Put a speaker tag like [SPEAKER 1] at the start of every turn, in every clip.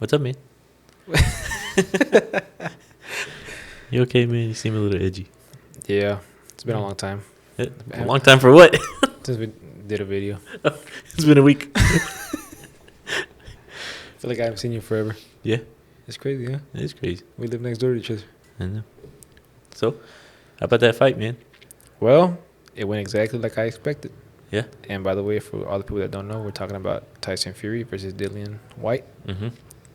[SPEAKER 1] What's up, man? You okay, man? You seem a little edgy.
[SPEAKER 2] Yeah, it's been a long time
[SPEAKER 1] A long time for what?
[SPEAKER 2] since we did a video.
[SPEAKER 1] It's been a week.
[SPEAKER 2] I feel like I haven't seen you forever.
[SPEAKER 1] Yeah,
[SPEAKER 2] It's crazy, huh?
[SPEAKER 1] it's crazy.
[SPEAKER 2] We live next door to each other.
[SPEAKER 1] I know. So, how about that fight, man?
[SPEAKER 2] Well, it went exactly like I expected.
[SPEAKER 1] Yeah.
[SPEAKER 2] And by the way, for all the people that don't know, we're talking about Tyson Fury versus Dylan Whyte,
[SPEAKER 1] Mm-hmm.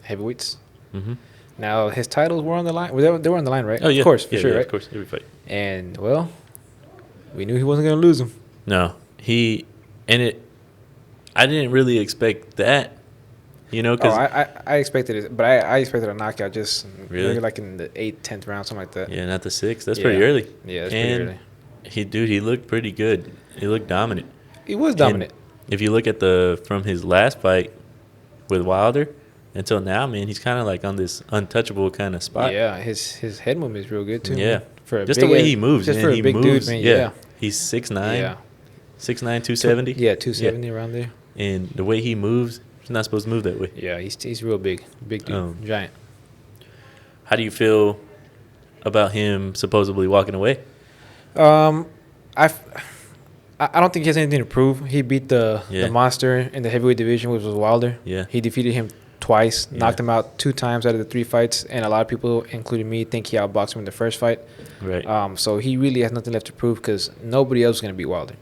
[SPEAKER 2] heavyweights.
[SPEAKER 1] Mm-hmm.
[SPEAKER 2] Now, his titles were on the line. Well, they were on the line, right?
[SPEAKER 1] Oh, yeah.
[SPEAKER 2] Of course, for
[SPEAKER 1] Yeah,
[SPEAKER 2] sure,
[SPEAKER 1] yeah,
[SPEAKER 2] right?
[SPEAKER 1] Of course, every fight.
[SPEAKER 2] And, well, we knew he wasn't going to lose them.
[SPEAKER 1] No, I didn't really expect that, because
[SPEAKER 2] I expected it, but I expected a knockout just
[SPEAKER 1] Really?
[SPEAKER 2] maybe like in the 8th, 10th round, something like that.
[SPEAKER 1] yeah, not the 6th. That's
[SPEAKER 2] Yeah.
[SPEAKER 1] pretty early.
[SPEAKER 2] Yeah, that's
[SPEAKER 1] And
[SPEAKER 2] pretty early.
[SPEAKER 1] he looked pretty good. He looked dominant.
[SPEAKER 2] He was dominant.
[SPEAKER 1] And if you look at from his last fight with Wilder until now, man, he's kind of like on this untouchable kind of spot.
[SPEAKER 2] Yeah, his head movement is real good too.
[SPEAKER 1] Yeah.
[SPEAKER 2] Man. For a
[SPEAKER 1] Just
[SPEAKER 2] big
[SPEAKER 1] the way
[SPEAKER 2] ass-
[SPEAKER 1] he moves,
[SPEAKER 2] just
[SPEAKER 1] man.
[SPEAKER 2] for a
[SPEAKER 1] He
[SPEAKER 2] big
[SPEAKER 1] moves.
[SPEAKER 2] dude, man.
[SPEAKER 1] Yeah.
[SPEAKER 2] Yeah,
[SPEAKER 1] He's 6'9",
[SPEAKER 2] yeah,
[SPEAKER 1] 6'9", 270.
[SPEAKER 2] Yeah, 270 around there.
[SPEAKER 1] And the way he moves, he's not supposed to move that way.
[SPEAKER 2] Yeah, he's real big dude, giant.
[SPEAKER 1] How do you feel about him supposedly walking away?
[SPEAKER 2] I don't think he has anything to prove. He beat the
[SPEAKER 1] Yeah.
[SPEAKER 2] monster in the heavyweight division, which was Wilder.
[SPEAKER 1] Yeah.
[SPEAKER 2] He defeated him twice,
[SPEAKER 1] Yeah.
[SPEAKER 2] knocked him out 2 times out of the 3 fights, and a lot of people, including me, think he outboxed him in the first fight.
[SPEAKER 1] Right.
[SPEAKER 2] So he really has nothing left to prove because nobody else is going to beat Wilder.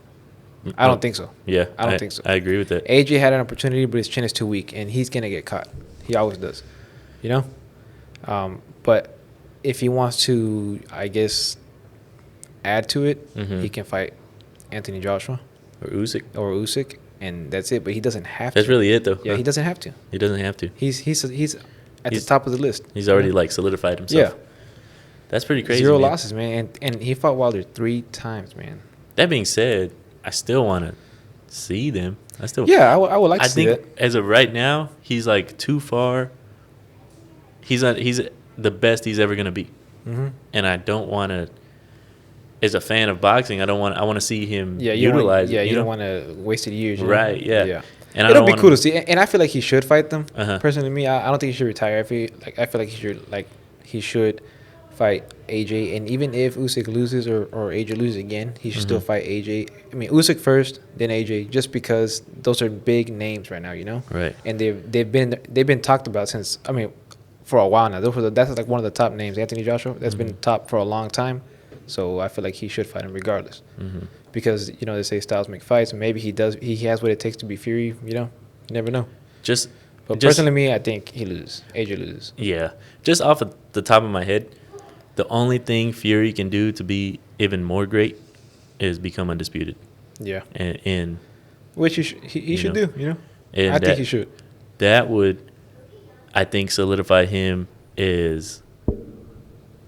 [SPEAKER 2] I don't think so.
[SPEAKER 1] Yeah.
[SPEAKER 2] I don't think so.
[SPEAKER 1] I agree with that.
[SPEAKER 2] AJ had an opportunity, but his chin is too weak, and he's going to get caught. He always does, But if he wants to, I guess, add to it,
[SPEAKER 1] Mhm.
[SPEAKER 2] he can fight Anthony Joshua
[SPEAKER 1] Or Usyk.
[SPEAKER 2] or Usyk, and that's it. But he doesn't have
[SPEAKER 1] That's
[SPEAKER 2] to.
[SPEAKER 1] really it, though.
[SPEAKER 2] Yeah,
[SPEAKER 1] huh?
[SPEAKER 2] he doesn't have to.
[SPEAKER 1] He doesn't have to.
[SPEAKER 2] He's at
[SPEAKER 1] He's-
[SPEAKER 2] the top of the list.
[SPEAKER 1] He's already like solidified himself.
[SPEAKER 2] Yeah.
[SPEAKER 1] That's pretty crazy.
[SPEAKER 2] 0
[SPEAKER 1] man.
[SPEAKER 2] losses, man, and he fought Wilder 3 times, man.
[SPEAKER 1] That being said, I still want to see them.
[SPEAKER 2] Yeah, I would like to
[SPEAKER 1] I
[SPEAKER 2] see
[SPEAKER 1] think
[SPEAKER 2] that.
[SPEAKER 1] as of right now, he's like too far. He's the best he's ever gonna be,
[SPEAKER 2] Mm-hmm.
[SPEAKER 1] and I don't want to. As a fan of boxing, I want to see him
[SPEAKER 2] Yeah, you
[SPEAKER 1] utilize it.
[SPEAKER 2] you don't want to waste years. you know?
[SPEAKER 1] Right, yeah.
[SPEAKER 2] Yeah.
[SPEAKER 1] And
[SPEAKER 2] It'll be cool to see, and I feel like he should fight them.
[SPEAKER 1] Uh-huh.
[SPEAKER 2] Personally, me, I don't think he should retire. I feel like he should fight AJ, and even if Usyk loses or AJ loses again, he should still
[SPEAKER 1] Mm-hmm.
[SPEAKER 2] fight AJ. I mean, Usyk first, then AJ, just because those are big names right now,
[SPEAKER 1] Right.
[SPEAKER 2] And they've been talked about since, I mean, for a while now. That's like one of the top names, Anthony Joshua. That's been top for a long time. So I feel like he should fight him regardless.
[SPEAKER 1] Mm-hmm.
[SPEAKER 2] Because they say styles make fights, and maybe he does. He has what it takes to be Fury. You never know. But personally, me, I think he loses. AJ loses.
[SPEAKER 1] Yeah, just off of the top of my head, the only thing Fury can do to be even more great is become undisputed,
[SPEAKER 2] Yeah,
[SPEAKER 1] and
[SPEAKER 2] which he should
[SPEAKER 1] know,
[SPEAKER 2] do.
[SPEAKER 1] and
[SPEAKER 2] I think he should.
[SPEAKER 1] That would, I think, solidify him as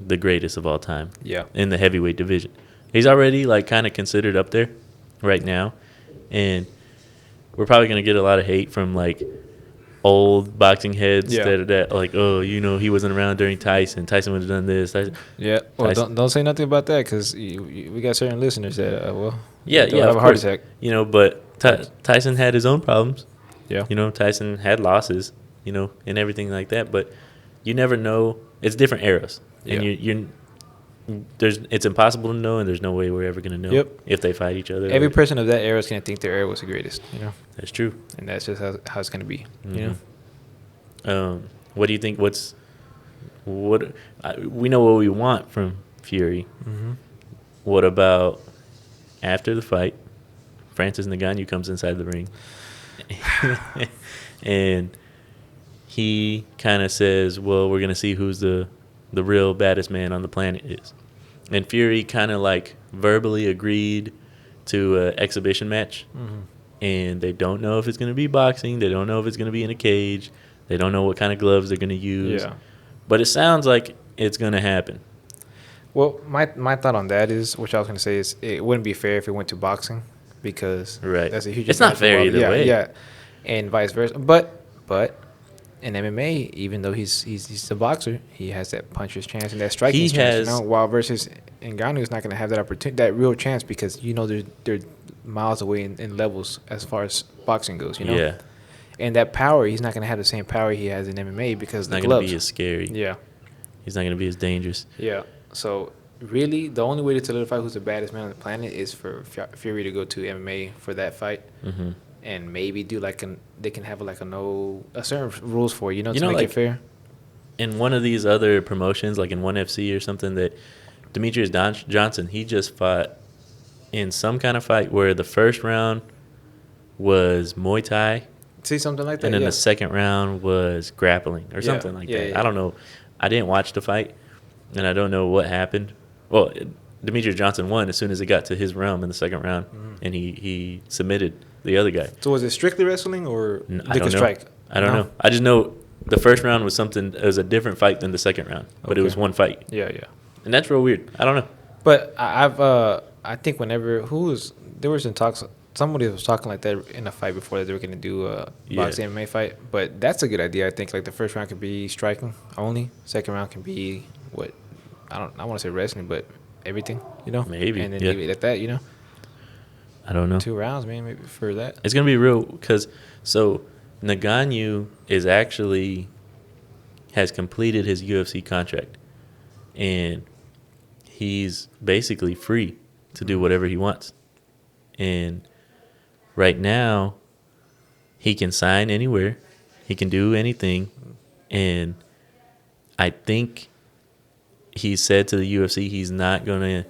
[SPEAKER 1] the greatest of all time.
[SPEAKER 2] Yeah,
[SPEAKER 1] In the heavyweight division. He's already like kind of considered up there right now. And we're probably going to get a lot of hate from like old boxing heads
[SPEAKER 2] Yeah.
[SPEAKER 1] that like, oh, he wasn't around during Tyson. Tyson would have done this.
[SPEAKER 2] yeah. Well,
[SPEAKER 1] Tyson-
[SPEAKER 2] don't say nothing about that because we got certain listeners that
[SPEAKER 1] Yeah,
[SPEAKER 2] they'll
[SPEAKER 1] yeah,
[SPEAKER 2] have
[SPEAKER 1] of
[SPEAKER 2] a heart
[SPEAKER 1] course.
[SPEAKER 2] attack.
[SPEAKER 1] But Tyson had his own problems.
[SPEAKER 2] Yeah,
[SPEAKER 1] Tyson had losses, and everything like that. But you never know. It's different eras. And
[SPEAKER 2] Yeah.
[SPEAKER 1] it's impossible to know, and there's no way we're ever going to know
[SPEAKER 2] Yep.
[SPEAKER 1] if they fight each other.
[SPEAKER 2] every person of that era is gonna think their era was the greatest.
[SPEAKER 1] That's true.
[SPEAKER 2] And that's just how it's gonna be.
[SPEAKER 1] What do you think? We know what we want from Fury.
[SPEAKER 2] Mm-hmm.
[SPEAKER 1] What about after the fight? Francis Ngannou comes inside the ring, and he kind of says, "Well, we're gonna see who's the real baddest man on the planet is." And Fury kind of like verbally agreed to an exhibition match.
[SPEAKER 2] Mm-hmm.
[SPEAKER 1] And they don't know if it's going to be boxing. They don't know if it's going to be in a cage. They don't know what kind of gloves they're going to use.
[SPEAKER 2] Yeah.
[SPEAKER 1] But it sounds like it's going to happen.
[SPEAKER 2] Well, my thought on that is, which I was going to say is, it wouldn't be fair if it went to boxing because
[SPEAKER 1] Right.
[SPEAKER 2] that's a huge.
[SPEAKER 1] It's not
[SPEAKER 2] advantage for
[SPEAKER 1] fair
[SPEAKER 2] Wilder.
[SPEAKER 1] either way.
[SPEAKER 2] Yeah, and vice versa. But in MMA, even though he's a boxer, he has that puncher's chance and that striking
[SPEAKER 1] He
[SPEAKER 2] chance.
[SPEAKER 1] has-
[SPEAKER 2] While versus Ngannou is not going to have that opportunity, that real chance because they're miles away in levels as far as boxing goes.
[SPEAKER 1] Yeah.
[SPEAKER 2] And that power, he's not going to have the same power he has in MMA because
[SPEAKER 1] It's
[SPEAKER 2] the
[SPEAKER 1] not going to
[SPEAKER 2] gloves.
[SPEAKER 1] be as scary.
[SPEAKER 2] Yeah.
[SPEAKER 1] He's not going to be as dangerous.
[SPEAKER 2] Yeah. So really, the only way to solidify who's the baddest man on the planet is for Fury to go to MMA for that fight,
[SPEAKER 1] Mm-hmm.
[SPEAKER 2] and maybe do like they can have like a certain rules for to
[SPEAKER 1] You know,
[SPEAKER 2] make
[SPEAKER 1] like,
[SPEAKER 2] it fair.
[SPEAKER 1] In one of these other promotions, like in ONE FC or something, that Demetrius Johnson, he just fought in some kind of fight where the first round was Muay Thai,
[SPEAKER 2] See something like that.
[SPEAKER 1] and then
[SPEAKER 2] Yeah.
[SPEAKER 1] the second round was grappling or
[SPEAKER 2] Yeah,
[SPEAKER 1] something like
[SPEAKER 2] yeah,
[SPEAKER 1] that.
[SPEAKER 2] yeah.
[SPEAKER 1] I don't know. I didn't watch the fight, and I don't know what happened. Well, Demetrius Johnson won as soon as it got to his realm in the second round, and he submitted the other guy.
[SPEAKER 2] So was it strictly wrestling or
[SPEAKER 1] I don't know.
[SPEAKER 2] strike?
[SPEAKER 1] I don't know. I just know the first round was something. It was a different fight than the second round, but it was one fight,
[SPEAKER 2] Yeah, yeah.
[SPEAKER 1] and that's real weird. I don't know.
[SPEAKER 2] But I think whenever there was in talks, somebody was talking like that in a fight before that they were gonna do a boxing MMA fight. But that's a good idea. I think like the first round could be striking only. Second round can be what I want to say wrestling, but everything,
[SPEAKER 1] Maybe,
[SPEAKER 2] and then
[SPEAKER 1] yeah.
[SPEAKER 2] leave it at that,
[SPEAKER 1] I don't know.
[SPEAKER 2] 2 rounds, man, maybe for that.
[SPEAKER 1] It's gonna be real because Ngannou is actually has completed his UFC contract, and he's basically free to do whatever he wants. And right now, he can sign anywhere, he can do anything, and I think he said to the UFC he's not gonna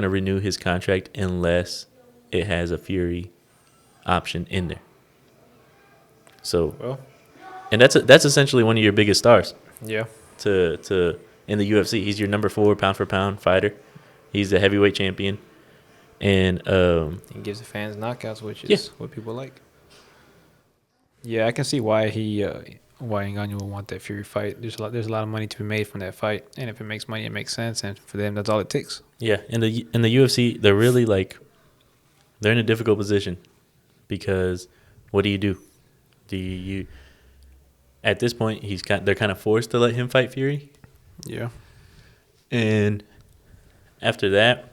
[SPEAKER 1] renew his contract unless it has a Fury option in there. So,
[SPEAKER 2] Well,
[SPEAKER 1] and that's essentially one of your biggest stars
[SPEAKER 2] yeah,
[SPEAKER 1] to in the UFC. He's your number 4 pound for pound fighter. He's the heavyweight champion, and
[SPEAKER 2] he gives the fans knockouts, which is
[SPEAKER 1] Yeah.
[SPEAKER 2] what people like. Yeah, I can see why why Ngannou would want that Fury fight. There's a lot of money to be made from that fight, and if it makes money, it makes sense, and for them, that's all it takes.
[SPEAKER 1] yeah, in the UFC, they're really they're in a difficult position because what do? Do you at this point they're kind of forced to let him fight Fury,
[SPEAKER 2] Yeah.
[SPEAKER 1] and after that,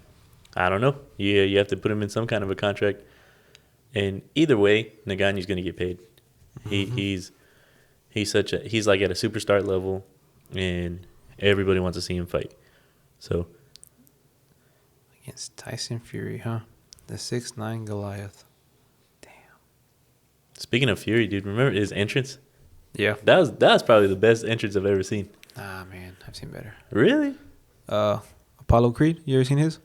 [SPEAKER 1] I don't know. You have to put him in some kind of a contract, and either way, Ngannou's going to get paid. He's like at a superstar level, and everybody wants to see him fight. So
[SPEAKER 2] Against Tyson Fury, huh? The 6'9" Goliath. Damn.
[SPEAKER 1] speaking of Fury, dude, remember his entrance?
[SPEAKER 2] Yeah.
[SPEAKER 1] That was probably the best entrance I've ever seen.
[SPEAKER 2] Ah, man, I've seen better.
[SPEAKER 1] Really?
[SPEAKER 2] Apollo Creed, you ever seen his?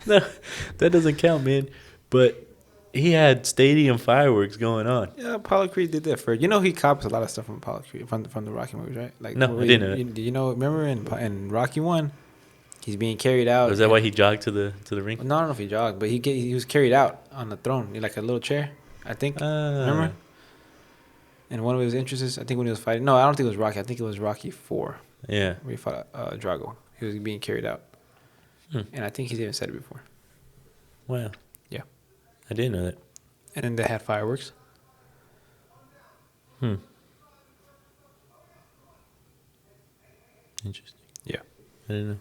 [SPEAKER 1] No, that doesn't count, man. But he had stadium fireworks going on.
[SPEAKER 2] Yeah, Apollo Creed did that first. He copies a lot of stuff from Apollo Creed, from the Rocky movies, right? Like,
[SPEAKER 1] No, I didn't know that.
[SPEAKER 2] Do remember in Rocky 1, he's being carried out.
[SPEAKER 1] Was that why he jogged to the ring?
[SPEAKER 2] No, I don't know if he jogged, but he was carried out on the throne, in like a little chair, I think. Remember? And one of his entrances, I think when he was fighting. No, I don't think it was Rocky. I think it was Rocky 4.
[SPEAKER 1] Yeah.
[SPEAKER 2] Where he fought Drago. He was being carried out. And I think he's even said it before.
[SPEAKER 1] Wow.
[SPEAKER 2] Yeah.
[SPEAKER 1] I didn't know that.
[SPEAKER 2] And then they had fireworks.
[SPEAKER 1] Interesting.
[SPEAKER 2] Yeah.
[SPEAKER 1] I didn't know.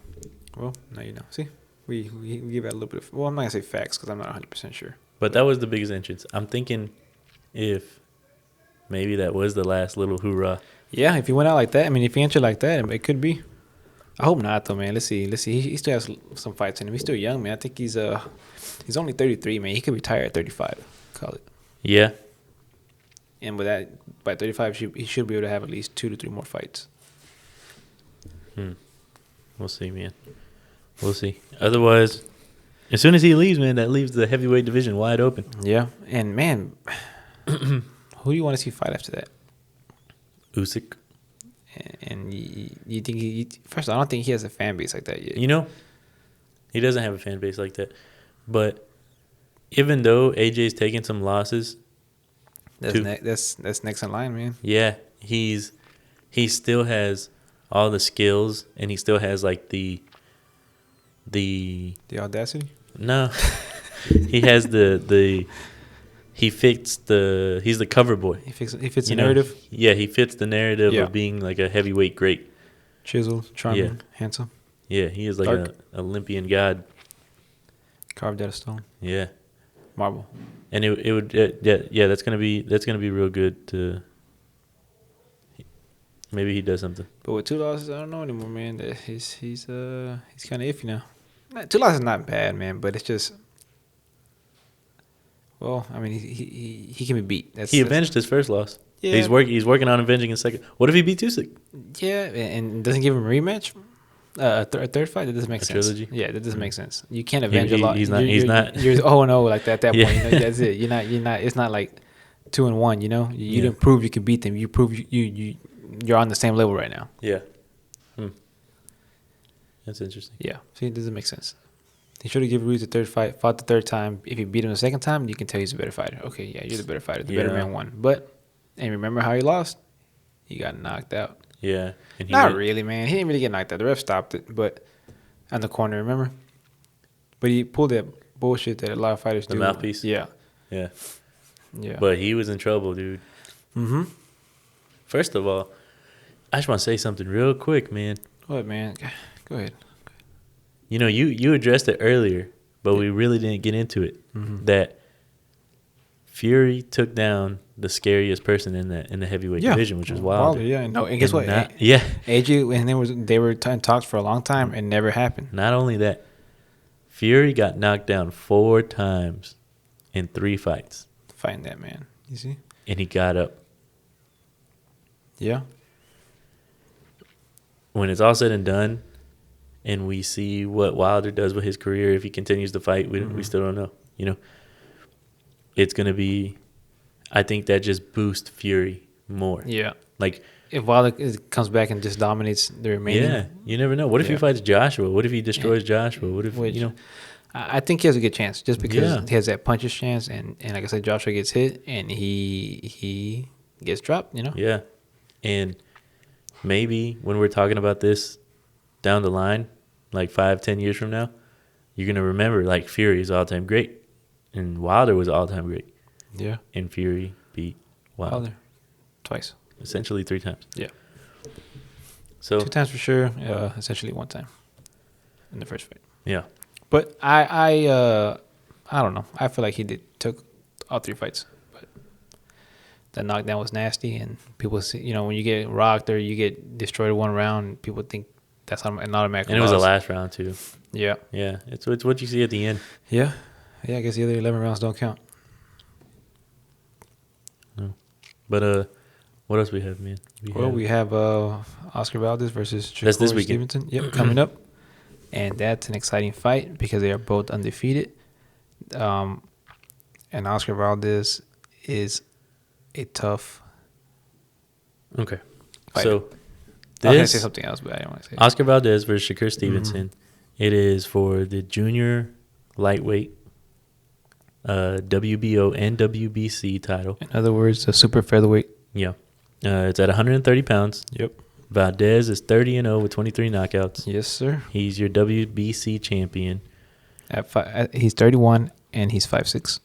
[SPEAKER 2] Well, now you know. See? We give out a little bit of... Well, I'm not going to say facts because I'm not 100% sure.
[SPEAKER 1] But that was the biggest entrance. I'm thinking if maybe that was the last little hoorah.
[SPEAKER 2] Yeah, if he went out like that, if he entered like that, it could be. I hope not, though, man. Let's see. He still has some fights in him. He's still young, man. I think he's only 33, man. He could retire at 35. Call it.
[SPEAKER 1] Yeah.
[SPEAKER 2] And with that, by 35, he should be able to have at least 2 to 3 more fights.
[SPEAKER 1] We'll see, man. We'll see. Otherwise, as soon as he leaves, man, that leaves the heavyweight division wide open.
[SPEAKER 2] Yeah. And, man, who do you want to see fight after that?
[SPEAKER 1] Usyk.
[SPEAKER 2] And you think first, I don't think he has a fan base like that yet.
[SPEAKER 1] He doesn't have a fan base like that. But even though AJ's taken some losses,
[SPEAKER 2] that's next in line, man.
[SPEAKER 1] yeah, he still has all the skills, and he still has like the
[SPEAKER 2] audacity.
[SPEAKER 1] No, he has he's the cover boy.
[SPEAKER 2] He fits the narrative.
[SPEAKER 1] Yeah, he fits the narrative
[SPEAKER 2] Yeah.
[SPEAKER 1] of being like a heavyweight great.
[SPEAKER 2] Chiseled, charming, handsome,
[SPEAKER 1] Yeah, he is like an Olympian god.
[SPEAKER 2] carved out of stone.
[SPEAKER 1] Yeah.
[SPEAKER 2] Marble.
[SPEAKER 1] And it would that's gonna be real good to. Maybe he does something.
[SPEAKER 2] But with 2 losses, I don't know anymore, man. He's kind of iffy now. 2 losses is not bad, man, but it's just. Well, I mean, he can be beat.
[SPEAKER 1] He avenged his first loss.
[SPEAKER 2] Yeah.
[SPEAKER 1] He's working on avenging his second. What if he beat Usyk?
[SPEAKER 2] Yeah, and doesn't give him a rematch. A third fight, that doesn't make sense.
[SPEAKER 1] Trilogy?
[SPEAKER 2] Yeah, that doesn't make sense. You can't avenge a lot.
[SPEAKER 1] He's not.
[SPEAKER 2] You're 0-0 like that at that
[SPEAKER 1] Yeah.
[SPEAKER 2] point. You know, that's it. You're not. It's not like 2-1. You know, you didn't prove you can beat them. You prove you're on the same level right now.
[SPEAKER 1] Yeah. That's interesting.
[SPEAKER 2] Yeah, see, it doesn't make sense. He should have given Ruiz the third fight, fought the third time. If you beat him the second time, you can tell he's a better fighter. Okay, yeah, you're the better fighter. The better man won. And remember how he lost? He got knocked out.
[SPEAKER 1] Yeah. And
[SPEAKER 2] Not really, man. He didn't really get knocked out. The ref stopped it, but on the corner, remember? But he pulled that bullshit that a lot of fighters do.
[SPEAKER 1] The mouthpiece?
[SPEAKER 2] Yeah.
[SPEAKER 1] Yeah.
[SPEAKER 2] Yeah.
[SPEAKER 1] But he was in trouble, dude.
[SPEAKER 2] Mm-hmm.
[SPEAKER 1] First of all, I just want to say something real quick, man.
[SPEAKER 2] What, man? Go ahead.
[SPEAKER 1] You know, you addressed it earlier, but we really didn't get into it.
[SPEAKER 2] Mm-hmm.
[SPEAKER 1] That Fury took down the scariest person in the heavyweight division, which was Wilder.
[SPEAKER 2] Yeah, no, and guess what?
[SPEAKER 1] Yeah.
[SPEAKER 2] AJ, and they were in talks for a long time and never happened.
[SPEAKER 1] Not only that, Fury got knocked down 4 times in 3 fights.
[SPEAKER 2] Fighting that man, you see?
[SPEAKER 1] And he got up.
[SPEAKER 2] Yeah.
[SPEAKER 1] When it's all said and done, and we see what Wilder does with his career, if he continues to fight, we still don't know. You know, it's gonna be. I think that just boosts Fury more.
[SPEAKER 2] Yeah.
[SPEAKER 1] Like
[SPEAKER 2] if Wilder comes back and just dominates the remaining.
[SPEAKER 1] Yeah, you never know. What if he fights Joshua? What if he destroys Joshua? What if you know?
[SPEAKER 2] I think he has a good chance just because he has that puncher's chance, and like I said, Joshua gets hit and he gets dropped. You know.
[SPEAKER 1] Yeah, and maybe when we're talking about this down the line, like 5-10 years from now, you're gonna remember like Fury's all-time great, and Wilder was all-time great.
[SPEAKER 2] Yeah.
[SPEAKER 1] And Fury beat Wilder
[SPEAKER 2] twice,
[SPEAKER 1] essentially 3 times.
[SPEAKER 2] Yeah.
[SPEAKER 1] So
[SPEAKER 2] 2 times for sure. Essentially 1 time in the first fight.
[SPEAKER 1] Yeah.
[SPEAKER 2] But I don't know. I feel like he took all 3 fights. But the knockdown was nasty, and people see, you know, when you get rocked or you get destroyed 1 round, people think that's an automatic.
[SPEAKER 1] And it was the last round too.
[SPEAKER 2] Yeah.
[SPEAKER 1] Yeah. It's what you see at the end.
[SPEAKER 2] Yeah. Yeah. I guess the other 11 rounds don't count.
[SPEAKER 1] No. But what else we have, man?
[SPEAKER 2] We have Oscar Valdez versus
[SPEAKER 1] That's this
[SPEAKER 2] Shakur
[SPEAKER 1] weekend.
[SPEAKER 2] Stevenson. Yep, coming up. And that's an exciting fight because they are both undefeated. And Oscar Valdez is a tough
[SPEAKER 1] Okay.
[SPEAKER 2] fighter.
[SPEAKER 1] So
[SPEAKER 2] I was going to say something else, but I don't want to say it.
[SPEAKER 1] Oscar Valdez versus Shakur Stevenson. It is for the junior lightweight WBO and WBC title.
[SPEAKER 2] In other words, a super featherweight.
[SPEAKER 1] Yeah. It's at 130 pounds.
[SPEAKER 2] Yep.
[SPEAKER 1] Valdez is 30-0 with 23 knockouts.
[SPEAKER 2] Yes, sir.
[SPEAKER 1] He's your WBC champion.
[SPEAKER 2] He's 31 and he's 5'6".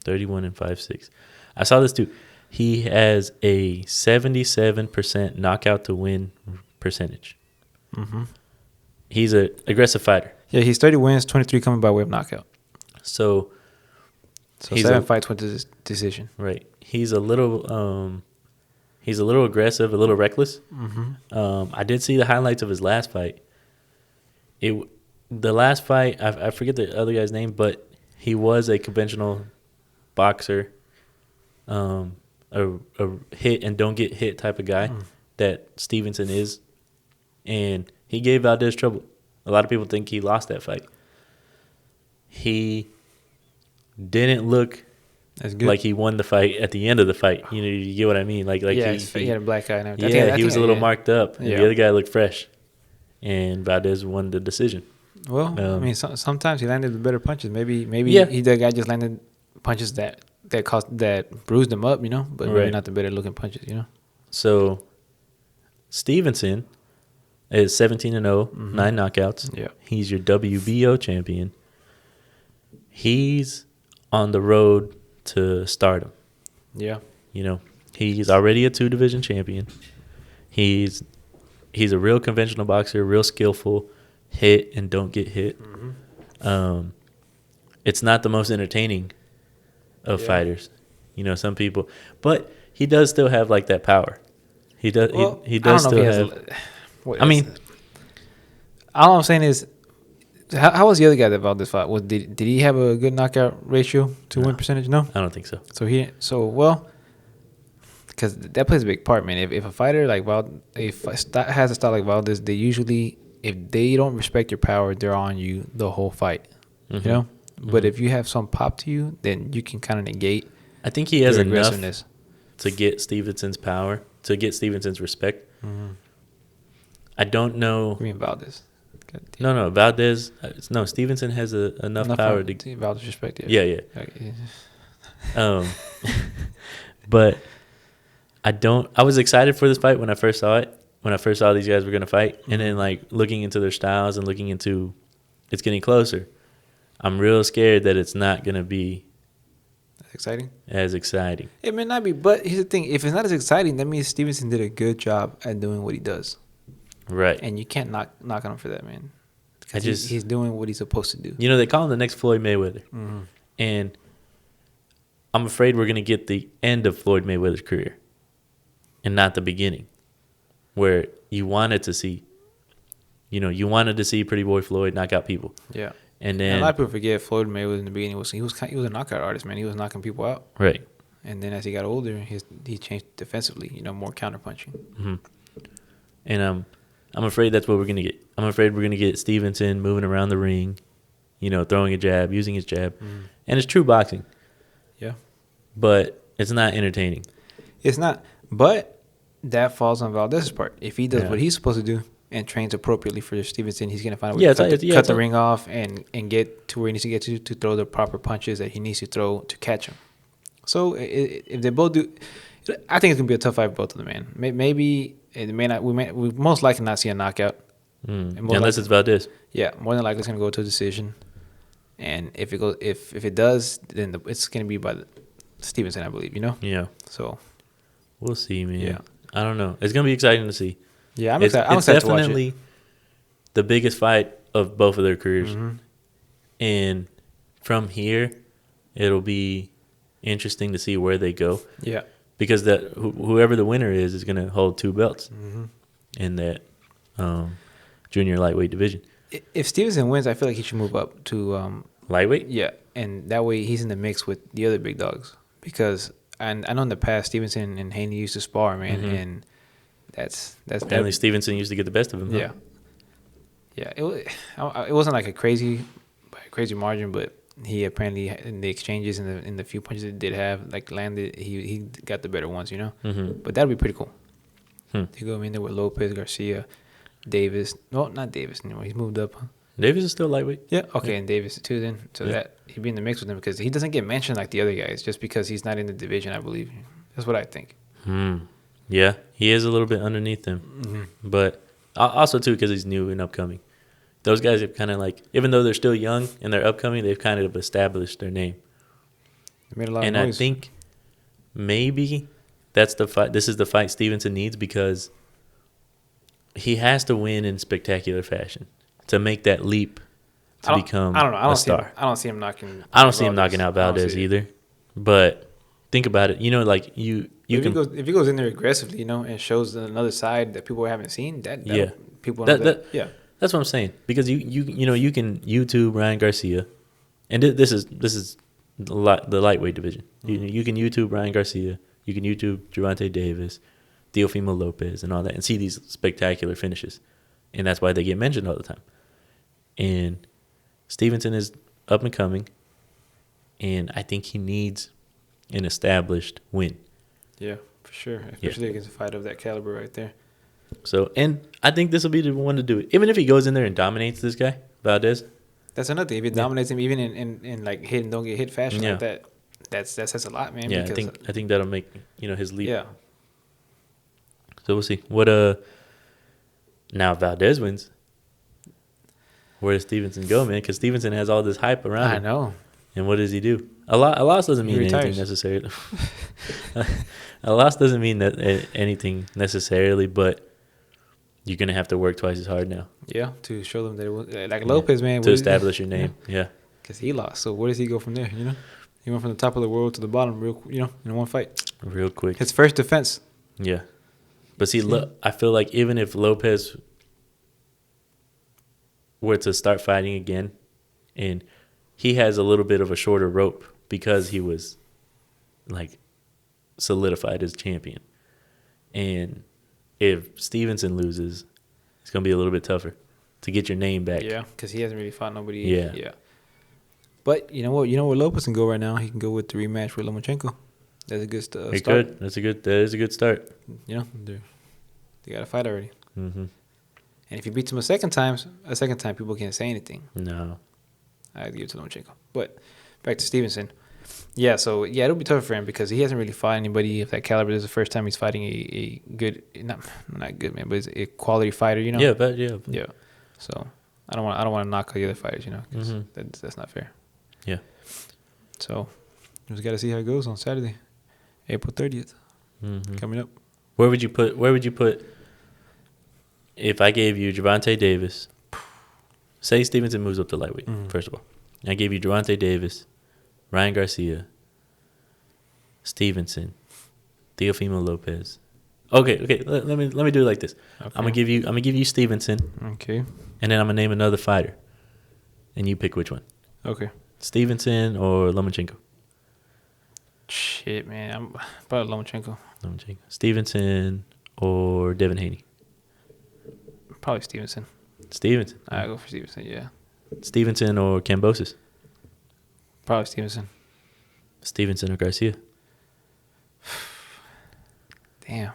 [SPEAKER 1] 31 and 5'6". I saw this too. He has a 77% knockout to win percentage.
[SPEAKER 2] Mm-hmm.
[SPEAKER 1] He's an aggressive fighter.
[SPEAKER 2] Yeah, he's 30 wins, 23 coming by way of knockout.
[SPEAKER 1] So
[SPEAKER 2] he's 7 fights went to decision.
[SPEAKER 1] Right. He's a little aggressive, a little reckless.
[SPEAKER 2] Mm-hmm.
[SPEAKER 1] I did see the highlights of his last fight. The last fight, I forget the other guy's name, but he was a conventional boxer, a hit and don't get hit type of guy that Stevenson is, and he gave Valdez trouble. A lot of people think he lost that fight. He didn't look like he won the fight at the end of the fight. You know, you get what I mean? Like
[SPEAKER 2] yeah, he had a black eye and everything.
[SPEAKER 1] Yeah, he was a little marked up, and
[SPEAKER 2] the
[SPEAKER 1] the other guy looked fresh, and Valdez won the decision.
[SPEAKER 2] Well, I mean, sometimes he landed the better punches. Maybe the guy just landed punches that bruised him up, you know, but maybe not the better looking punches, you know.
[SPEAKER 1] So Stevenson is 17-0, 9 knockouts.
[SPEAKER 2] Yeah,
[SPEAKER 1] he's your WBO champion. He's on the road to stardom.
[SPEAKER 2] Yeah,
[SPEAKER 1] you know, he's already a 2-division champion. He's a real conventional boxer, real skillful, hit and don't get hit. It's not the most entertaining of fighters. You know, some people, but he does still have like that power. He does.
[SPEAKER 2] Well,
[SPEAKER 1] he does still have. I mean,
[SPEAKER 2] all I'm saying is, how was the other guy that Valdez fought? Did he have a good knockout ratio to win percentage? No,
[SPEAKER 1] I don't think so.
[SPEAKER 2] Because that plays a big part, man. If a fighter like has a style like Valdez, they usually, if they don't respect your power, they're on you the whole fight.
[SPEAKER 1] Mm-hmm.
[SPEAKER 2] You know. But if you have some pop to you, then you can kind of negate.
[SPEAKER 1] I think he has enough to get Stevenson's power, to get Stevenson's respect.
[SPEAKER 2] Mm-hmm.
[SPEAKER 1] I don't know.
[SPEAKER 2] I mean Valdez.
[SPEAKER 1] No, Valdez. No, Stevenson has enough power to
[SPEAKER 2] Valdez respect.
[SPEAKER 1] Yeah.
[SPEAKER 2] Okay.
[SPEAKER 1] But I don't. I was excited for this fight when I first saw it. When I first saw these guys were gonna fight, and then like looking into their styles and looking into, it's getting closer. I'm real scared that it's not gonna be as exciting. It
[SPEAKER 2] may not be, but here's the thing: if it's not as exciting, that means Stevenson did a good job at doing what he does.
[SPEAKER 1] Right.
[SPEAKER 2] And you can't knock on him for that, man. He's doing what he's supposed to do.
[SPEAKER 1] You know, they call him the next Floyd Mayweather, and I'm afraid we're gonna get the end of Floyd Mayweather's career, and not the beginning, where you wanted to see. You know, you wanted to see Pretty Boy Floyd knock out people.
[SPEAKER 2] Yeah.
[SPEAKER 1] And then
[SPEAKER 2] a lot of people forget Floyd Mayweather in the beginning he was a knockout artist, man. He was knocking people out.
[SPEAKER 1] Right.
[SPEAKER 2] And then as he got older, he changed defensively. You know, more counterpunching.
[SPEAKER 1] Mm-hmm. And I'm afraid that's what we're gonna get. I'm afraid we're gonna get Stevenson moving around the ring, you know, throwing a jab, using his jab, and it's true boxing.
[SPEAKER 2] Yeah.
[SPEAKER 1] But it's not entertaining.
[SPEAKER 2] It's not. But that falls on Valdez's part. If he does what he's supposed to do and trains appropriately for Stevenson, he's going to find a way to cut the ring off and get to where he needs to get to throw the proper punches that he needs to throw to catch him. So if they both do, I think it's going to be a tough fight for both of them, man. Maybe it may not. We most likely not see a knockout.
[SPEAKER 1] Unless it's Valdez.
[SPEAKER 2] Yeah, more than likely it's going to go to a decision. And if it does, then it's going to be by Stevenson, I believe. You know.
[SPEAKER 1] Yeah.
[SPEAKER 2] So
[SPEAKER 1] we'll see, man. Yeah. I don't know. It's going to be exciting to see.
[SPEAKER 2] Yeah, I'm excited to watch it. It's definitely
[SPEAKER 1] the biggest fight of both of their careers. And from here, it'll be interesting to see where they go.
[SPEAKER 2] Yeah.
[SPEAKER 1] Because whoever the winner is going to hold 2 belts in that junior lightweight division.
[SPEAKER 2] If Stevenson wins, I feel like he should move up to
[SPEAKER 1] lightweight?
[SPEAKER 2] Yeah, and that way he's in the mix with the other big dogs. Because I know in the past, Stevenson and Haney used to spar, man, and that's
[SPEAKER 1] apparently Stevenson used to get the best of him.
[SPEAKER 2] Yeah, yeah. It wasn't like a crazy margin, but he apparently in the exchanges and in the few punches he did have, like landed, he got the better ones, you know. But that'd be pretty cool. To go in there with Lopez, Garcia, Davis. No, not Davis anymore. He's moved up. Huh?
[SPEAKER 1] Davis is still lightweight.
[SPEAKER 2] Yeah. Okay, and Davis too. Then that he'd be in the mix with him because he doesn't get mentioned like the other guys just because he's not in the division. I believe that's what I think.
[SPEAKER 1] Yeah, he is a little bit underneath them, but also too because he's new and upcoming. Those guys have kind of like, even though they're still young and they're upcoming, they've kind of established their name.
[SPEAKER 2] They made a lot of noise.
[SPEAKER 1] I think maybe that's the fight. This is the fight Stevenson needs because he has to win in spectacular fashion to make that leap to become a star.
[SPEAKER 2] I don't see him knocking.
[SPEAKER 1] I don't see him knocking out Valdez either. But think about it. You know, like if
[SPEAKER 2] he goes in there aggressively, you know, and shows another side that people haven't seen, people know that.
[SPEAKER 1] That's what I'm saying. Because you know you can YouTube Ryan Garcia, and this is the lightweight division. You can YouTube Ryan Garcia, you can YouTube Gervonta Davis, Teofimo Lopez, and all that, and see these spectacular finishes, and that's why they get mentioned all the time. And Stevenson is up and coming, and I think he needs an established win.
[SPEAKER 2] Yeah, for sure. Especially against a fight of that caliber right there.
[SPEAKER 1] So, and I think this will be the one to do it. Even if he goes in there and dominates this guy, Valdez.
[SPEAKER 2] That's another thing. If he dominates him, even in like hit and don't get hit fashion like that, that says a lot, man.
[SPEAKER 1] Yeah, I think that'll make his leap.
[SPEAKER 2] Yeah.
[SPEAKER 1] So we'll see. Now if Valdez wins, where does Stevenson go, man? Because Stevenson has all this hype around him.
[SPEAKER 2] I know.
[SPEAKER 1] And what does he do? A loss doesn't mean anything necessarily. A loss doesn't mean anything necessarily, but you're gonna have to work twice as hard now.
[SPEAKER 2] Yeah, to show them that it was like Lopez, man.
[SPEAKER 1] To establish your name. Yeah.
[SPEAKER 2] Because he lost. So where does he go from there? You know. He went from the top of the world to the bottom, in one fight.
[SPEAKER 1] real quick.
[SPEAKER 2] His first defense.
[SPEAKER 1] Yeah. But see, I feel like even if Lopez were to start fighting again, and he has a little bit of a shorter rope because he was like solidified as champion. And if Stevenson loses, it's going to be a little bit tougher to get your name back.
[SPEAKER 2] Yeah, because he hasn't really fought nobody.
[SPEAKER 1] Yeah.
[SPEAKER 2] But you know what? You know where Lopez can go right now? He can go with the rematch with Lomachenko. That's a good start.
[SPEAKER 1] He could. That is a good start.
[SPEAKER 2] You know, they got a fight already.
[SPEAKER 1] Mm-hmm.
[SPEAKER 2] And if he beats him a second time, people can't say anything.
[SPEAKER 1] No.
[SPEAKER 2] I'd give it to Lomachenko. But back to Stevenson. Yeah, so it'll be tough for him because he hasn't really fought anybody of that caliber. This is the first time he's fighting a good, not good man, but it's a quality fighter. You know.
[SPEAKER 1] Yeah.
[SPEAKER 2] So I don't want to knock the other fighters. You know, 'cause
[SPEAKER 1] Mm-hmm.
[SPEAKER 2] that's not fair.
[SPEAKER 1] Yeah.
[SPEAKER 2] So we just got to see how it goes on Saturday, April 30th, coming up.
[SPEAKER 1] Where would you put if I gave you Gervonta Davis? Say Stevenson moves up to lightweight, first of all. I gave you Gervonta Davis, Ryan Garcia, Stevenson, Teofimo Lopez. Okay. Let me do it like this.
[SPEAKER 2] Okay.
[SPEAKER 1] I'm gonna give you Stevenson,
[SPEAKER 2] Okay.
[SPEAKER 1] and then I'm gonna name another fighter, and you pick which one.
[SPEAKER 2] Okay.
[SPEAKER 1] Stevenson or Lomachenko?
[SPEAKER 2] Shit, man. I'm probably Lomachenko.
[SPEAKER 1] Lomachenko. Stevenson or Devin Haney?
[SPEAKER 2] Probably Stevenson.
[SPEAKER 1] Stevenson.
[SPEAKER 2] I go for Stevenson. Yeah.
[SPEAKER 1] Stevenson or Cambosis?
[SPEAKER 2] Probably Stevenson.
[SPEAKER 1] Stevenson or Garcia?
[SPEAKER 2] Damn.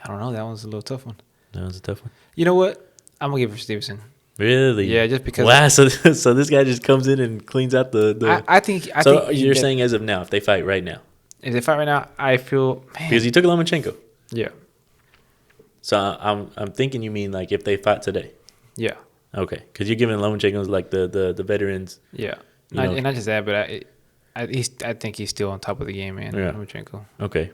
[SPEAKER 2] I don't know. That one's a little tough one.
[SPEAKER 1] That was a tough one.
[SPEAKER 2] You know what? I'm gonna give it for Stevenson.
[SPEAKER 1] Really?
[SPEAKER 2] Yeah, just because.
[SPEAKER 1] Wow. So this guy just comes in and cleans out the.
[SPEAKER 2] I think.
[SPEAKER 1] So you're saying as of now, if they fight right now,
[SPEAKER 2] if they fight right now, I feel
[SPEAKER 1] because he took Lomachenko.
[SPEAKER 2] Yeah.
[SPEAKER 1] So I'm thinking you mean like if they fought today.
[SPEAKER 2] Yeah.
[SPEAKER 1] Okay, because you're giving Lomachenko like the veterans.
[SPEAKER 2] Yeah.
[SPEAKER 1] Not
[SPEAKER 2] just that, but I think he's still on top of the game, man.
[SPEAKER 1] Yeah.
[SPEAKER 2] Lomachenko.
[SPEAKER 1] Okay.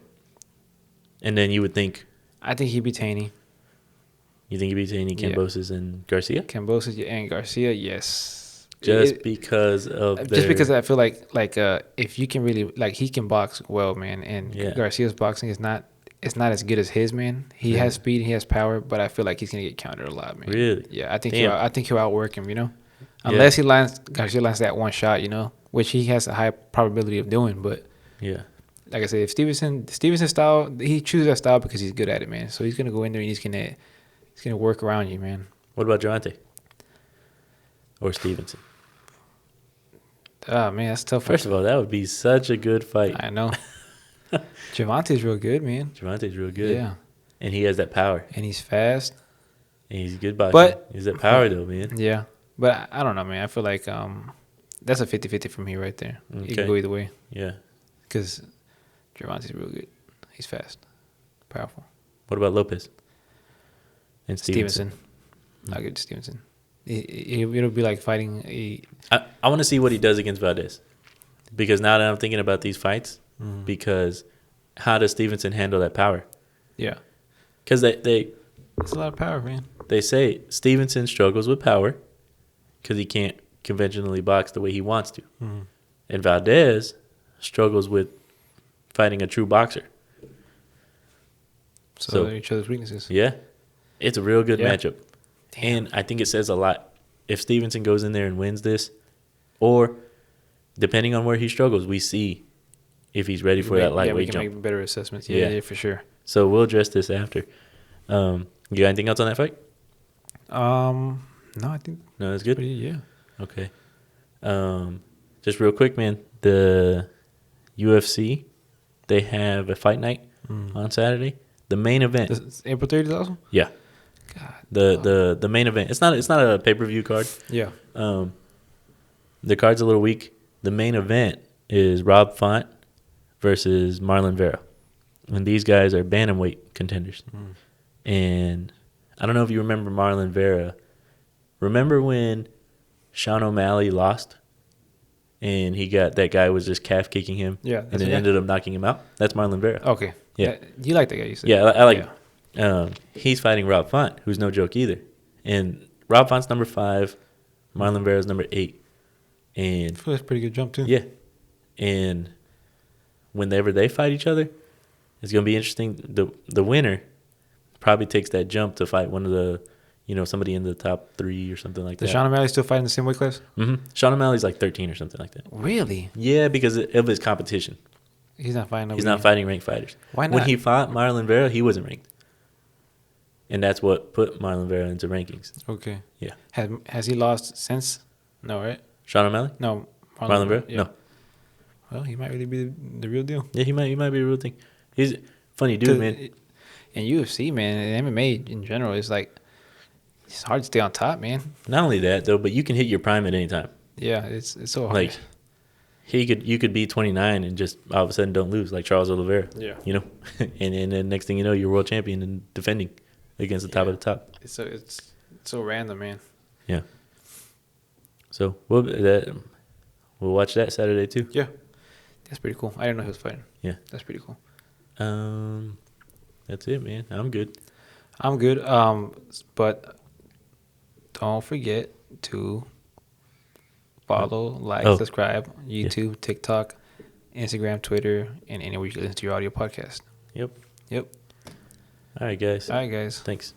[SPEAKER 1] And then you would think.
[SPEAKER 2] I think he beat Haney.
[SPEAKER 1] You think he beats Haney, Cambosis, and Garcia?
[SPEAKER 2] Cambosis and Garcia, yes.
[SPEAKER 1] Because
[SPEAKER 2] I feel like if you can really he can box well, man, and Garcia's boxing is not as good as his, man. He has speed, he has power, but I feel like he's gonna get countered a lot, man.
[SPEAKER 1] Really?
[SPEAKER 2] Yeah, I think he'll outwork him, you know, unless Garcia lands that one shot, you know, which he has a high probability of doing. But
[SPEAKER 1] yeah,
[SPEAKER 2] like I said, if Stevenson style, he chooses that style because he's good at it, man. So he's gonna go in there and he's gonna work around you, man.
[SPEAKER 1] What about Gervonta or Stevenson?
[SPEAKER 2] Oh man, that's tough.
[SPEAKER 1] First of all, that would be such a good fight.
[SPEAKER 2] I know. Gervonta's real good, man.
[SPEAKER 1] Gervonta's real good.
[SPEAKER 2] Yeah.
[SPEAKER 1] And he has that power.
[SPEAKER 2] And he's fast.
[SPEAKER 1] And he's good boxing.
[SPEAKER 2] But
[SPEAKER 1] he's that power though, man.
[SPEAKER 2] Yeah. But I don't know, man. I feel like that's a 50-50 from here right there.
[SPEAKER 1] Okay.
[SPEAKER 2] You can go either way.
[SPEAKER 1] Yeah.
[SPEAKER 2] Because Gervonta's real good. He's fast. Powerful.
[SPEAKER 1] What about Lopez? And
[SPEAKER 2] Stevenson. I'll give it to Stevenson. It'll be like fighting
[SPEAKER 1] I want to see what he does against Valdez. Because now that I'm thinking about these fights, because how does Stevenson handle that power?
[SPEAKER 2] Yeah.
[SPEAKER 1] Because they
[SPEAKER 2] it's a lot of power, man.
[SPEAKER 1] They say Stevenson struggles with power because he can't conventionally box the way he wants to.
[SPEAKER 2] Mm-hmm.
[SPEAKER 1] And Valdez struggles with fighting a true boxer.
[SPEAKER 2] So they're each other's weaknesses.
[SPEAKER 1] Yeah. It's a real good matchup.
[SPEAKER 2] Damn.
[SPEAKER 1] And I think it says a lot. If Stevenson goes in there and wins this, or depending on where he struggles, we see if he's ready for that lightweight jump.
[SPEAKER 2] Yeah, we can make better assessments. Yeah, for sure.
[SPEAKER 1] So we'll address this after. You got anything else on that fight?
[SPEAKER 2] No, I think
[SPEAKER 1] No, that's good.
[SPEAKER 2] yeah.
[SPEAKER 1] Okay. Just real quick, man. The UFC, they have a fight night on Saturday. The main event.
[SPEAKER 2] This April 30th also?
[SPEAKER 1] Yeah.
[SPEAKER 2] God.
[SPEAKER 1] The main event. It's not a pay-per-view card.
[SPEAKER 2] Yeah.
[SPEAKER 1] The card's a little weak. The main event is Rob Font versus Marlon Vera. And these guys are bantamweight contenders. And I don't know if you remember Marlon Vera. Remember when Sean O'Malley lost? And that guy was just calf kicking him.
[SPEAKER 2] Yeah.
[SPEAKER 1] And then ended up knocking him out? That's Marlon Vera.
[SPEAKER 2] Okay.
[SPEAKER 1] Yeah.
[SPEAKER 2] You like that guy, you said?
[SPEAKER 1] Yeah, I like him. He's fighting Rob Font, who's no joke either. And Rob Font's number 5, Marlon Vera's number 8. And
[SPEAKER 2] That's a pretty good jump too.
[SPEAKER 1] yeah, and whenever they fight each other, it's gonna be interesting. The winner probably takes that jump to fight one of the, somebody in the top 3 or something like that.
[SPEAKER 2] Does Sean O'Malley still fight in the same weight class?
[SPEAKER 1] Mm-hmm. Sean O'Malley's like 13 or something like that.
[SPEAKER 2] Really?
[SPEAKER 1] Yeah, because of his competition.
[SPEAKER 2] He's not fighting.
[SPEAKER 1] He's not fighting ranked fighters.
[SPEAKER 2] Why not?
[SPEAKER 1] When he fought Marlon Vera, he wasn't ranked, and that's what put Marlon Vera into rankings.
[SPEAKER 2] Okay.
[SPEAKER 1] Yeah.
[SPEAKER 2] Has he lost since? No, right?
[SPEAKER 1] Sean O'Malley?
[SPEAKER 2] No.
[SPEAKER 1] Marlon Vera?
[SPEAKER 2] Yeah.
[SPEAKER 1] No.
[SPEAKER 2] Well, he might really be the real deal.
[SPEAKER 1] Yeah, he might be a real thing. He's a funny dude, man.
[SPEAKER 2] In UFC, man, and MMA in general, it's like it's hard to stay on top, man.
[SPEAKER 1] Not only that though, but you can hit your prime at any time.
[SPEAKER 2] Yeah, it's so hard.
[SPEAKER 1] Like you could be 29 and just all of a sudden don't lose, like Charles Oliveira.
[SPEAKER 2] Yeah.
[SPEAKER 1] And then next thing you know, you're world champion and defending against the top of the top.
[SPEAKER 2] It's so random, man.
[SPEAKER 1] Yeah. So we'll watch that Saturday too.
[SPEAKER 2] Yeah, that's pretty cool. I didn't know he was fighting.
[SPEAKER 1] Yeah.
[SPEAKER 2] That's pretty cool.
[SPEAKER 1] That's it, man. I'm good.
[SPEAKER 2] I'm good. But don't forget to follow, subscribe, YouTube, TikTok, Instagram, Twitter, and anywhere you listen to your audio podcast.
[SPEAKER 1] Yep.
[SPEAKER 2] Yep.
[SPEAKER 1] All right, guys.
[SPEAKER 2] All right, guys.
[SPEAKER 1] Thanks.